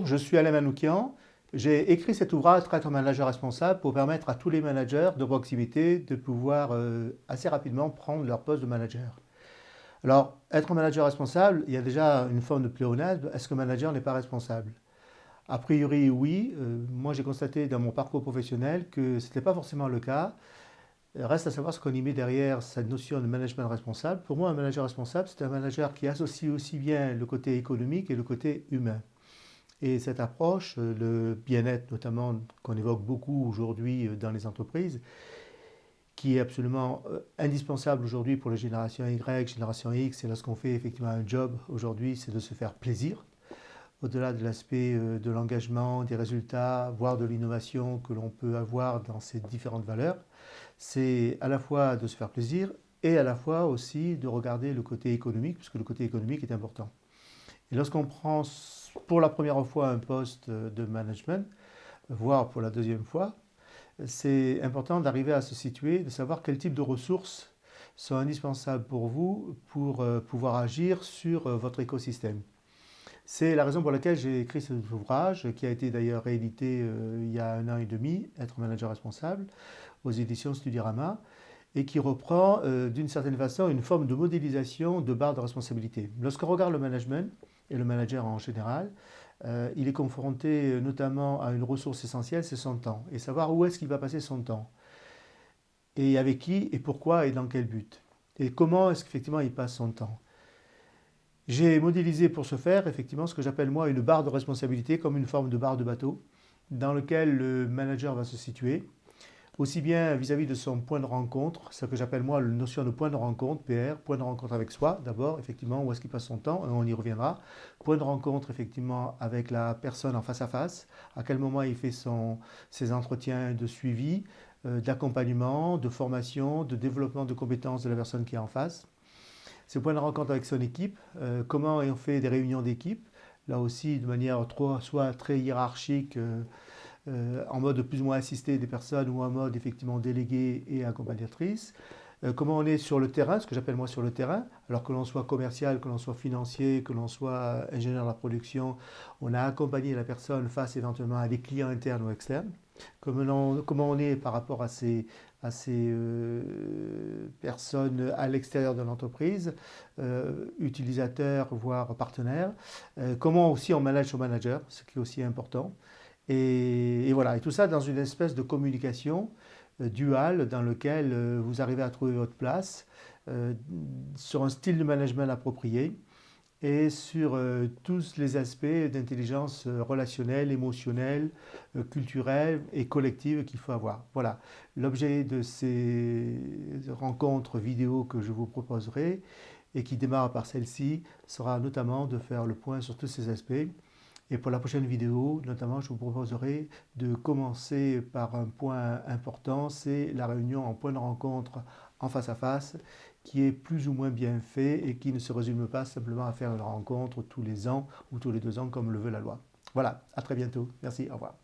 Bonjour, je suis Alain Manoukian. J'ai écrit cet ouvrage Être un manager responsable pour permettre à tous les managers de proximité de pouvoir assez rapidement prendre leur poste de manager. Alors, être un manager responsable, il y a déjà une forme de pléonasme. Est-ce que manager n'est pas responsable? A priori, oui. Moi, j'ai constaté dans mon parcours professionnel que ce n'était pas forcément le cas. Reste à savoir ce qu'on y met derrière cette notion de management responsable. Pour moi, un manager responsable, c'est un manager qui associe aussi bien le côté économique et le côté humain. Et cette approche, le bien-être notamment, qu'on évoque beaucoup aujourd'hui dans les entreprises, qui est absolument indispensable aujourd'hui pour les générations Y, génération X, et lorsqu'on fait effectivement un job aujourd'hui, c'est de se faire plaisir, au-delà de l'aspect de l'engagement, des résultats, voire de l'innovation que l'on peut avoir dans ces différentes valeurs. C'est à la fois de se faire plaisir et à la fois aussi de regarder le côté économique, puisque le côté économique est important. Et lorsqu'on prend pour la première fois un poste de management, voire pour la deuxième fois, c'est important d'arriver à se situer, de savoir quel type de ressources sont indispensables pour vous pour pouvoir agir sur votre écosystème. C'est la raison pour laquelle j'ai écrit cet ouvrage, qui a été d'ailleurs réédité il y a 1 an et demi, Être manager responsable, aux éditions Studyrama, et qui reprend d'une certaine façon une forme de modélisation de barre de responsabilité. Lorsqu'on regarde le management, et le manager en général, il est confronté notamment à une ressource essentielle, c'est son temps, et savoir où est-ce qu'il va passer son temps, et avec qui, et pourquoi, et dans quel but, et comment est-ce qu'effectivement il passe son temps. J'ai modélisé pour ce faire effectivement ce que j'appelle moi une barre de responsabilité, comme une forme de barre de bateau, dans lequel le manager va se situer, aussi bien vis-à-vis de son point de rencontre, ce que j'appelle moi la notion de point de rencontre, PR, point de rencontre avec soi, d'abord, effectivement, où est-ce qu'il passe son temps, on y reviendra. Point de rencontre, effectivement, avec la personne en face à face, à quel moment il fait ses entretiens de suivi, d'accompagnement, de formation, de développement de compétences de la personne qui est en face. Ces points de rencontre avec son équipe, comment on fait des réunions d'équipe, là aussi de manière soit très hiérarchique, en mode plus ou moins assisté des personnes ou en mode effectivement délégué et accompagnatrice. Comment on est sur le terrain, ce que j'appelle moi sur le terrain, alors que l'on soit commercial, que l'on soit financier, que l'on soit ingénieur de la production, on a accompagné la personne face éventuellement à des clients internes ou externes. Comment on est par rapport à ces personnes à l'extérieur de l'entreprise, utilisateurs voire partenaires. Comment aussi on manage son manager, ce qui est aussi important. Et voilà, et tout ça dans une espèce de communication duale dans lequel vous arrivez à trouver votre place euh, sur un style de management approprié et sur tous les aspects d'intelligence relationnelle, émotionnelle, culturelle et collective qu'il faut avoir. Voilà, l'objet de ces rencontres vidéo que je vous proposerai et qui démarre par celle-ci sera notamment de faire le point sur tous ces aspects. Et pour la prochaine vidéo, notamment, je vous proposerai de commencer par un point important, c'est la réunion en point de rencontre en face à face, qui est plus ou moins bien fait et qui ne se résume pas simplement à faire une rencontre tous les ans ou tous les 2 ans comme le veut la loi. Voilà, à très bientôt. Merci, au revoir.